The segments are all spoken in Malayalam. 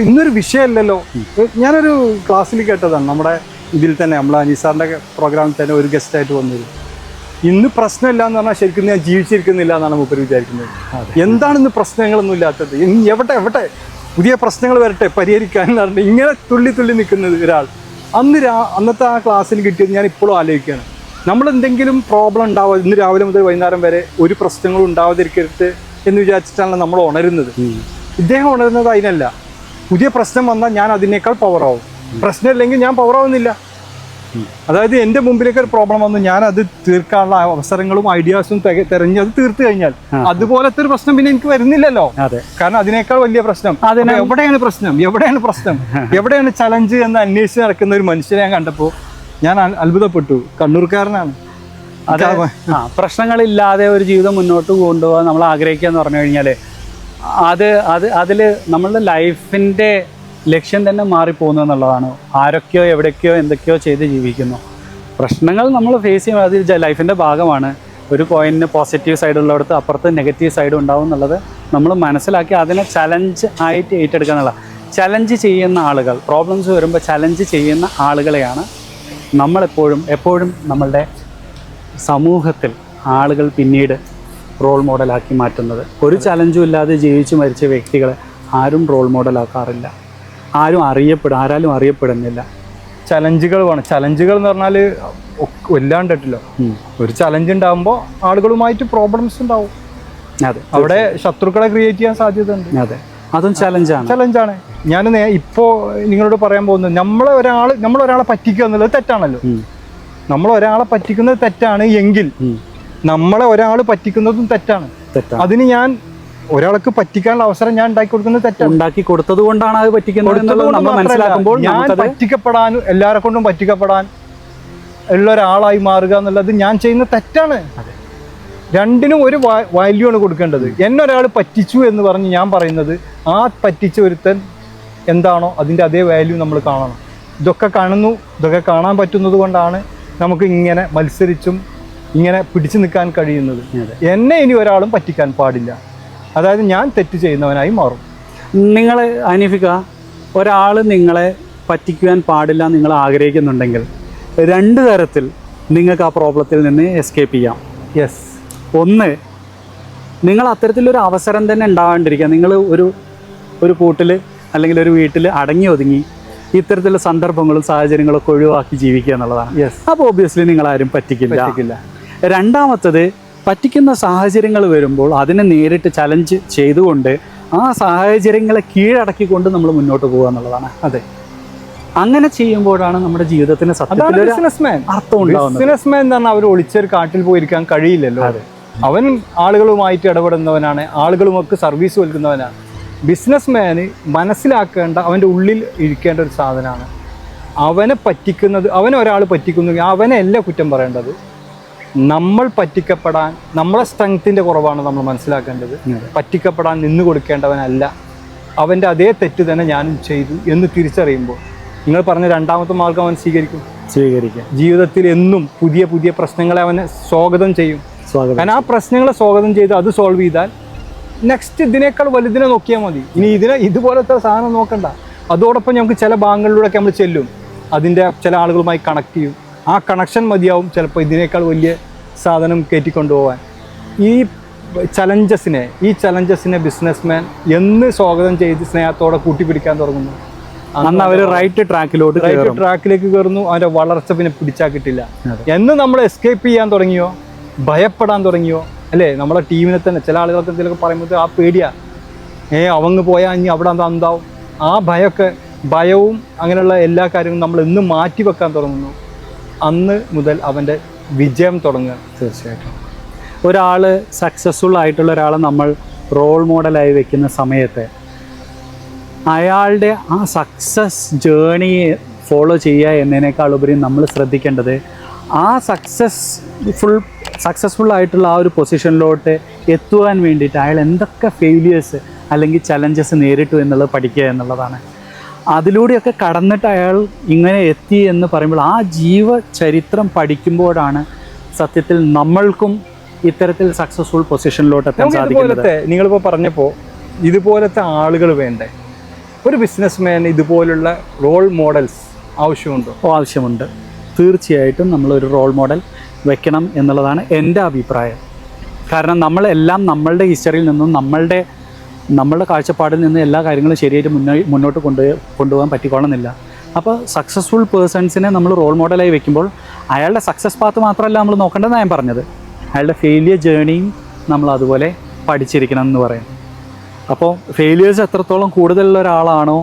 ഇന്നൊരു വിഷയമല്ലല്ലോ. ഞാനൊരു ക്ലാസ്സിൽ കേട്ടതാണ്, നമ്മുടെ ഇതിൽ തന്നെ നമ്മൾ അനീസാറിൻ്റെ പ്രോഗ്രാമിൽ തന്നെ ഒരു ഗസ്റ്റായിട്ട് വന്നിരുന്നു. ഇന്ന് പ്രശ്നമില്ല എന്ന് പറഞ്ഞാൽ ശരിക്കും ഞാൻ ജീവിച്ചിരിക്കുന്നില്ല എന്നാണ് മൂപ്പര് വിചാരിക്കുന്നത്. എന്താണ് ഇന്ന് പ്രശ്നങ്ങളൊന്നും ഇല്ലാത്തത്? എവിടെ പുതിയ പ്രശ്നങ്ങൾ വരട്ടെ പരിഹരിക്കാൻ എന്ന് പറഞ്ഞിട്ട് ഇങ്ങനെ തുള്ളി നിൽക്കുന്നത് ഒരാൾ. അന്നത്തെ ആ ക്ലാസ്സിൽ കിട്ടിയത് ഞാൻ ഇപ്പോഴും ആലോചിക്കുകയാണ്. നമ്മളെന്തെങ്കിലും പ്രോബ്ലം ഉണ്ടാവുക, ഇന്ന് രാവിലെ മുതൽ വൈകുന്നേരം വരെ ഒരു പ്രശ്നങ്ങളും ഉണ്ടാവാതിരിക്കരുത് എന്ന് വിചാരിച്ചിട്ടാണ് നമ്മൾ ഉണരുന്നത്. ഇദ്ദേഹം ഉണരുന്നത് അതിനല്ല. പുതിയ പ്രശ്നം വന്നാൽ ഞാൻ അതിനേക്കാൾ പവറാവും. പ്രശ്നമില്ലെങ്കിൽ ഞാൻ പവറാവുന്നില്ല. അതായത് എൻ്റെ മുമ്പിലേക്ക് ഒരു പ്രോബ്ലം വന്നു, ഞാൻ അത് തീർക്കാനുള്ള അവസരങ്ങളും ഐഡിയാസും തിരഞ്ഞ് അത് തീർത്തു കഴിഞ്ഞാൽ അതുപോലത്തെ ഒരു പ്രശ്നം പിന്നെ എനിക്ക് വരുന്നില്ലല്ലോ. കാരണം അതിനേക്കാൾ വലിയ പ്രശ്നം എവിടെയാണ് പ്രശ്നം എവിടെയാണ് ചലഞ്ച് എന്ന് അന്വേഷിച്ച് നടക്കുന്ന ഒരു മനുഷ്യനെ ഞാൻ കണ്ടപ്പോൾ ഞാൻ അത്ഭുതപ്പെട്ടു. കണ്ണൂർക്കാരനാണ്. അതെ, പ്രശ്നങ്ങളില്ലാതെ ഒരു ജീവിതം മുന്നോട്ട് കൊണ്ടുപോകാൻ നമ്മൾ ആഗ്രഹിക്കുക എന്ന് പറഞ്ഞു കഴിഞ്ഞാൽ അതിൽ നമ്മളുടെ ലൈഫിൻ്റെ ലക്ഷ്യം തന്നെ മാറിപ്പോകുന്നു എന്നുള്ളതാണ്. ആരൊക്കെയോ എവിടേക്കോ എന്തൊക്കെയോ ചെയ്ത് ജീവിക്കുന്നു. പ്രശ്നങ്ങൾ നമ്മൾ ഫേസ് ചെയ്യുമ്പോൾ അത് ലൈഫിൻ്റെ ഭാഗമാണ്. ഒരു കോയിന് പോസിറ്റീവ് സൈഡ് ഉള്ളിടത്ത് അപ്പുറത്ത് നെഗറ്റീവ് സൈഡ് ഉണ്ടാവും എന്നുള്ളത് നമ്മൾ മനസ്സിലാക്കി അതിനെ ചലഞ്ച് ആയിട്ട് ഏറ്റെടുക്കുക എന്നുള്ള. ചലഞ്ച് ചെയ്യുന്ന ആളുകൾ, പ്രോബ്ലംസ് വരുമ്പോൾ ചലഞ്ച് ചെയ്യുന്ന ആളുകളെയാണ് എപ്പോഴും നമ്മളുടെ സമൂഹത്തിൽ ആളുകൾ പിന്നീട് റോൾ മോഡലാക്കി മാറ്റുന്നത്. ഒരു ചലഞ്ചും ഇല്ലാതെ ജീവിച്ചു മരിച്ച വ്യക്തികളെ ആരും റോൾ മോഡലാക്കാറില്ല. ആരാലും അറിയപ്പെടുന്നില്ല. ചലഞ്ചുകൾ വേണം. ചലഞ്ചുകൾ എന്ന് പറഞ്ഞാൽ വല്ലാണ്ടിട്ടില്ലോ. ഒരു ചലഞ്ച് ഉണ്ടാകുമ്പോൾ ആളുകളുമായിട്ട് പ്രോബ്ലംസ് ഉണ്ടാവും. അതെ, അവിടെ ശത്രുക്കളെ ക്രിയേറ്റ് ചെയ്യാൻ സാധ്യത ഉണ്ട്. അതെ, അതും ചലഞ്ചാണ്. ഞാൻ ഇപ്പോൾ നിങ്ങളോട് പറയാൻ പോകുന്നത്, നമ്മളൊരാളെ പറ്റിക്കുക എന്നുള്ളത് തെറ്റാണല്ലോ. നമ്മളൊരാളെ പറ്റിക്കുന്നത് തെറ്റാണ് എങ്കിൽ നമ്മളെ ഒരാൾ പറ്റിക്കുന്നതും തെറ്റാണ്. അതിന് ഞാൻ ഒരാൾക്ക് പറ്റിക്കാനുള്ള അവസരം ഞാൻ ഉണ്ടാക്കി കൊടുക്കുന്നത് തെറ്റാണ്. ഉണ്ടാക്കി കൊടുത്തത് കൊണ്ടാണ് അത് പറ്റിക്കുന്നത്. ഞാൻ പറ്റിക്കപ്പെടാനും എല്ലാവരെ കൊണ്ടും പറ്റിക്കപ്പെടാൻ ഉള്ള ഒരാളായി മാറുക എന്നുള്ളത് ഞാൻ ചെയ്യുന്ന തെറ്റാണ്. രണ്ടിനും ഒരു വാല്യൂ ആണ് കൊടുക്കേണ്ടത്. എന്നെ ഒരാൾ പറ്റിച്ചു എന്ന് പറഞ്ഞ് ഞാൻ പറയുന്നത് ആ പറ്റിച്ച ഒരുത്തൻ എന്താണോ അതിൻ്റെ അതേ വാല്യൂ നമ്മൾ കാണണം. ഇതൊക്കെ കാണാൻ പറ്റുന്നത് കൊണ്ടാണ് നമുക്ക് ഇങ്ങനെ മത്സരിച്ചും ഇങ്ങനെ പിടിച്ചു നിൽക്കാൻ കഴിയുന്നത്. എന്നെ ഇനി ഒരാളും പറ്റിക്കാൻ പാടില്ല. അതായത് ഞാൻ തെറ്റ് ചെയ്യുന്നവനായി മാറും. നിങ്ങൾ അനീഫിക്ക, ഒരാൾ നിങ്ങളെ പറ്റിക്കുവാൻ പാടില്ല നിങ്ങൾ ആഗ്രഹിക്കുന്നുണ്ടെങ്കിൽ 2 തരത്തിൽ നിങ്ങൾക്ക് ആ പ്രോബ്ലത്തിൽ നിന്ന് എസ്കേപ്പ് ചെയ്യാം. യെസ്. ഒന്ന്, നിങ്ങൾ അത്തരത്തിലൊരു അവസരം തന്നെ ഉണ്ടാകാണ്ടിരിക്കുക. നിങ്ങൾ ഒരു കൂട്ടിൽ അല്ലെങ്കിൽ ഒരു വീട്ടിൽ അടങ്ങി ഒതുങ്ങി ഇത്തരത്തിലുള്ള സന്ദർഭങ്ങളും സാഹചര്യങ്ങളൊക്കെ ഒഴിവാക്കി ജീവിക്കുക എന്നുള്ളതാണ്. അപ്പോൾ ഒബ്വിയസ്ലി നിങ്ങളാരും പറ്റിക്കില്ല. രണ്ടാമത്തത്, പറ്റിക്കുന്ന സാഹചര്യങ്ങൾ വരുമ്പോൾ അതിനെ നേരിട്ട് ചലഞ്ച് ചെയ്തുകൊണ്ട് ആ സാഹചര്യങ്ങളെ കീഴടക്കിക്കൊണ്ട് നമ്മൾ മുന്നോട്ട് പോകുക എന്നുള്ളതാണ്. അതെ, അങ്ങനെ ചെയ്യുമ്പോഴാണ് നമ്മുടെ ജീവിതത്തിന് സത്യത്തിൽ അർത്ഥം ഉണ്ടാവുന്നത്. ബിസിനസ്മാൻ എന്ന് പറഞ്ഞാൽ അവർ ഒളിച്ചൊരു കാട്ടിൽ പോയിരിക്കാൻ കഴിയില്ലല്ലോ. അവൻ ആളുകളുമായിട്ട് ഇടപെടുന്നവനാണ്, ആളുകളുമൊക്കെ സർവീസ് നൽകുന്നവനാണ്. ബിസിനസ്മാന് മനസ്സിലാക്കേണ്ട, അവൻ്റെ ഉള്ളിൽ ഇരിക്കേണ്ട ഒരു സാധനമാണ് അവനൊരാൾ പറ്റിക്കുന്നെങ്കിൽ അവനെ അല്ല കുറ്റം പറയേണ്ടത്. നമ്മൾ പറ്റിക്കപ്പെടാൻ, നമ്മളെ സ്ട്രെങ്ത്തിൻ്റെ കുറവാണ് നമ്മൾ മനസ്സിലാക്കേണ്ടത്. പറ്റിക്കപ്പെടാൻ നിന്ന് കൊടുക്കേണ്ടവനല്ല. അവൻ്റെ അതേ തെറ്റ് തന്നെ ഞാനും ചെയ്തു എന്ന് തിരിച്ചറിയുമ്പോൾ നിങ്ങൾ പറഞ്ഞ രണ്ടാമത്തെ മാർഗം അവൻ സ്വീകരിക്കും. ജീവിതത്തിൽ എന്നും പുതിയ പ്രശ്നങ്ങളെ അവനെ സ്വാഗതം ചെയ്യും. കാരണം ആ പ്രശ്നങ്ങളെ സ്വാഗതം ചെയ്ത് അത് സോൾവ് ചെയ്താൽ നെക്സ്റ്റ് ഇതിനേക്കാൾ വലുതിനെ നോക്കിയാൽ മതി. ഇനി ഇതുപോലത്തെ സാധനം നോക്കണ്ട. അതോടൊപ്പം നമുക്ക് ചില ഭാഗങ്ങളിലൂടെയൊക്കെ നമ്മൾ ചെല്ലും, അതിൻ്റെ ചില ആളുകളുമായി കണക്ട് ചെയ്യും. ആ കണക്ഷൻ മതിയാവും ചിലപ്പോൾ ഇതിനേക്കാൾ വലിയ സാധനം കയറ്റിക്കൊണ്ടുപോകാൻ. ഈ ചലഞ്ചസിനെ ബിസിനസ്മാൻ എന്ന് സ്വാഗതം ചെയ്ത് സ്നേഹത്തോടെ കൂട്ടിപ്പിടിക്കാൻ തുടങ്ങുന്നു. അന്ന് അവർ റൈറ്റ് ട്രാക്കിലേക്ക് കയറുന്നു. അവൻ്റെ വളർച്ച പിന്നെ പിടിച്ചാൽ കിട്ടില്ല. എന്ന് നമ്മൾ എസ്കേപ്പ് ചെയ്യാൻ തുടങ്ങിയോ, ഭയപ്പെടാൻ തുടങ്ങിയോ, അല്ലേ? നമ്മളെ ടീമിനെ തന്നെ ചില ആളുകൾക്ക് എന്തെങ്കിലുമൊക്കെ പറയുമ്പോൾ ആ പേടിയാ, അവങ്ങ് പോയാൽ ഇനി അവിടെ എന്താവും, ആ ഭയവും അങ്ങനെയുള്ള എല്ലാ കാര്യങ്ങളും നമ്മൾ എന്ന് മാറ്റി വെക്കാൻ തുടങ്ങുന്നു. അന്ന് മുതൽ അവൻ്റെ വിജയം തുടങ്ങുക. തീർച്ചയായിട്ടും ഒരാൾ സക്സസ്ഫുൾ ആയിട്ടുള്ള ഒരാളെ നമ്മൾ റോൾ മോഡലായി വെക്കുന്ന സമയത്ത് അയാളുടെ ആ സക്സസ് ജേണിയെ ഫോളോ ചെയ്യുക എന്നതിനേക്കാൾ ഉപരി നമ്മൾ ശ്രദ്ധിക്കേണ്ടത് ആ സക്സസ്ഫുൾ ആയിട്ടുള്ള ആ ഒരു പൊസിഷനിലോട്ട് എത്തുവാൻ വേണ്ടിയിട്ട് അയാൾ എന്തൊക്കെ ഫെയിലിയേഴ്സ് അല്ലെങ്കിൽ ചലഞ്ചസ് നേരിട്ടു എന്നുള്ളത് പഠിക്കുക എന്നുള്ളതാണ്. അതിലൂടെയൊക്കെ കടന്നിട്ട് അയാൾ ഇങ്ങനെ എത്തി എന്ന് പറയുമ്പോൾ ആ ജീവചരിത്രം പഠിക്കുമ്പോഴാണ് സത്യത്തിൽ നമ്മൾക്കും ഇത്തരത്തിൽ സക്സസ്ഫുൾ പൊസിഷനിലോട്ട് എത്താൻ സാധിക്കുന്നത്. നിങ്ങളിപ്പോൾ പറഞ്ഞപ്പോൾ ഇതുപോലത്തെ ആളുകൾ വേണ്ടേ? ഒരു ബിസിനസ്മാൻ ഇതുപോലുള്ള റോൾ മോഡൽസ് ആവശ്യമുണ്ടോ? ആവശ്യമുണ്ട്. തീർച്ചയായിട്ടും നമ്മളൊരു റോൾ മോഡൽ വെക്കണം എന്നുള്ളതാണ് എൻ്റെ അഭിപ്രായം. കാരണം നമ്മളെല്ലാം നമ്മളുടെ ഹിസ്റ്ററിയിൽ നിന്നും നമ്മളുടെ കാഴ്ചപ്പാടിൽ നിന്ന് എല്ലാ കാര്യങ്ങളും ശരിയായിട്ട് മുന്നോട്ട് കൊണ്ടുപോകാൻ പറ്റിക്കോളുന്നില്ല. അപ്പോൾ സക്സസ്ഫുൾ പേഴ്സൺസിനെ നമ്മൾ റോൾ മോഡലായി വെക്കുമ്പോൾ അയാളുടെ സക്സസ് പാത്ത് മാത്രമല്ല നമ്മൾ നോക്കേണ്ടതെന്ന് ഞാൻ പറഞ്ഞത്, അയാളുടെ ഫെയിലിയർ ജേണിയും നമ്മൾ അതുപോലെ പഠിച്ചിരിക്കണം എന്ന് പറയും. അപ്പോൾ ഫെയിലിയേഴ്സ് എത്രത്തോളം കൂടുതലുള്ള ഒരാളാണോ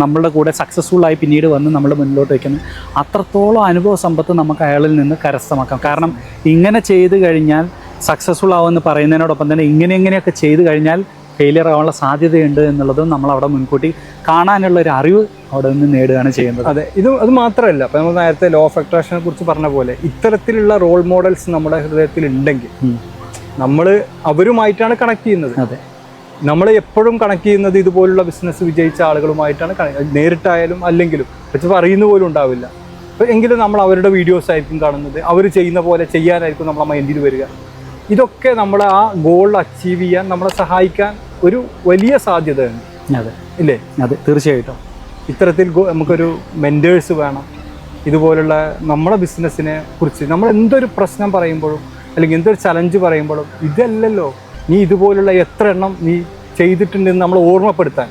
നമ്മളുടെ കൂടെ സക്സസ്ഫുള്ളായി പിന്നീട് വന്ന് നമ്മൾ മുന്നോട്ട് വയ്ക്കുന്നത്, അത്രത്തോളം അനുഭവ സമ്പത്ത് നമുക്ക് അയാളിൽ നിന്ന് കരസ്ഥമാക്കാം. കാരണം ഇങ്ങനെ ചെയ്ത് കഴിഞ്ഞാൽ സക്സസ്ഫുൾ ആവുമെന്ന് പറയുന്നതിനോടൊപ്പം തന്നെ ഇങ്ങനെയൊക്കെ ചെയ്ത് കഴിഞ്ഞാൽ ഫെയിലിയർ ആവാനുള്ള സാധ്യതയുണ്ട് എന്നുള്ളതും നമ്മൾ അവിടെ മുൻകൂട്ടി കാണാനുള്ള ഒരു അറിവ് അവിടെ നിന്ന് നേടുകയാണ് ചെയ്യുന്നത്. അതെ, അത് മാത്രമല്ല, അപ്പോൾ നമ്മൾ നേരത്തെ ലോ ഓഫ് അട്രാക്ഷനെ കുറിച്ച് പറഞ്ഞ പോലെ ഇത്തരത്തിലുള്ള റോൾ മോഡൽസ് നമ്മുടെ ഹൃദയത്തിൽ ഉണ്ടെങ്കിൽ നമ്മൾ അവരുമായിട്ടാണ് കണക്ട് ചെയ്യുന്നത്. അതെ, നമ്മൾ എപ്പോഴും കണക്ട് ചെയ്യുന്നത് ഇതുപോലുള്ള ബിസിനസ് വിജയിച്ച ആളുകളുമായിട്ടാണ്, നേരിട്ടായാലും അല്ലെങ്കിലും പക്ഷെ പറയുന്ന പോലും ഉണ്ടാവില്ല. അപ്പോൾ എങ്കിലും നമ്മൾ അവരുടെ വീഡിയോസ് ആയിരിക്കും കാണുന്നത്, അവർ ചെയ്യുന്ന പോലെ ചെയ്യാനായിരിക്കും നമ്മളെ മൈൻഡിൽ വരിക. ഇതൊക്കെ നമ്മളെ ആ ഗോൾ അച്ചീവ് ചെയ്യാൻ നമ്മളെ സഹായിക്കാൻ ഒരു വലിയ സാധ്യതയാണ്. അതെ ഇല്ലേ? അതെ, തീർച്ചയായിട്ടും. ഇത്തരത്തിൽ നമുക്കൊരു മെൻറ്റേഴ്സ് വേണം. ഇതുപോലുള്ള നമ്മളെ ബിസിനസ്സിനെ കുറിച്ച് നമ്മൾ എന്തൊരു പ്രശ്നം പറയുമ്പോഴും അല്ലെങ്കിൽ എന്തൊരു ചലഞ്ച് പറയുമ്പോഴും ഇതല്ലല്ലോ നീ ഇതുപോലുള്ള എത്ര എണ്ണം നീ ചെയ്തിട്ടുണ്ടെന്ന് നമ്മൾ ഓർമ്മപ്പെടുത്താൻ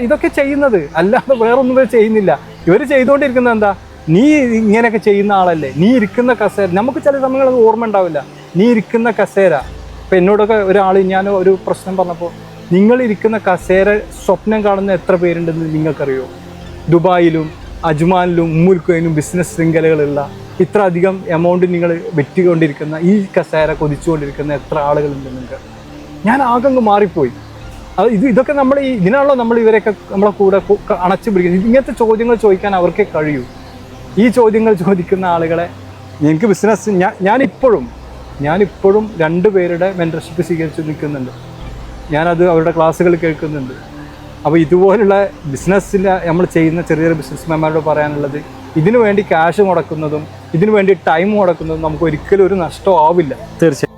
ഇതൊക്കെ ചെയ്യുന്നത്, അല്ലാതെ വേറൊന്നും ഇവർ ചെയ്യുന്നില്ല. ഇവർ ചെയ്തുകൊണ്ടിരിക്കുന്നത് എന്താ, നീ ഇങ്ങനെയൊക്കെ ചെയ്യുന്ന ആളല്ലേ, നീ ഇരിക്കുന്ന കസേര, നമുക്ക് ചില സമയങ്ങളിൽ ഓർമ്മ ഉണ്ടാവില്ല, നീ ഇരിക്കുന്ന കസേര. ഇപ്പം എന്നോടൊക്കെ ഒരാൾ, ഞാൻ ഒരു പ്രശ്നം പറഞ്ഞപ്പോൾ, നിങ്ങളിരിക്കുന്ന കസേര സ്വപ്നം കാണുന്ന എത്ര പേരുണ്ടെന്ന് നിങ്ങൾക്കറിയോ? ദുബായിലും അജ്മാനിലും ഉമ്മുൽക്കോയിലും ബിസിനസ് ശൃംഖലകളുള്ള ഇത്ര അധികം എമൗണ്ട് നിങ്ങൾ വെറ്റിക്കൊണ്ടിരിക്കുന്ന ഈ കസേര കൊതിച്ചുകൊണ്ടിരിക്കുന്ന എത്ര ആളുകളുണ്ട് നിങ്ങൾക്ക്? ഞാൻ ആകെ മാറിപ്പോയി. ഇതൊക്കെ നമ്മൾ ഇതിനാണല്ലോ നമ്മൾ ഇവരെയൊക്കെ നമ്മളെ കൂടെ അണച്ചു പിടിക്കുന്നത്. ഇങ്ങനത്തെ ചോദ്യങ്ങൾ ചോദിക്കാൻ അവർക്കേ കഴിയൂ. ഈ ചോദ്യങ്ങൾ ചോദിക്കുന്ന ആളുകളെ എനിക്ക് ബിസിനസ് ഞാനിപ്പോഴും 2 പേരുടെ മെൻറ്റർഷിപ്പ് സ്വീകരിച്ച് നിൽക്കുന്നുണ്ട്. ഞാനത് അവരുടെ ക്ലാസ്സുകൾ കേൾക്കുന്നുണ്ട്. അപ്പോൾ ഇതുപോലുള്ള ബിസിനസ്സിൽ നമ്മൾ ചെയ്യുന്ന ചെറിയ ബിസിനസ്മാൻമാരോട് പറയാനുള്ളത്, ഇതിനു വേണ്ടി ക്യാഷ് മുടക്കുന്നതും ഇതിനു വേണ്ടി ടൈം മുടക്കുന്നതും നമുക്ക് ഒരിക്കലും ഒരു നഷ്ടമാവില്ല. തീർച്ചയായും.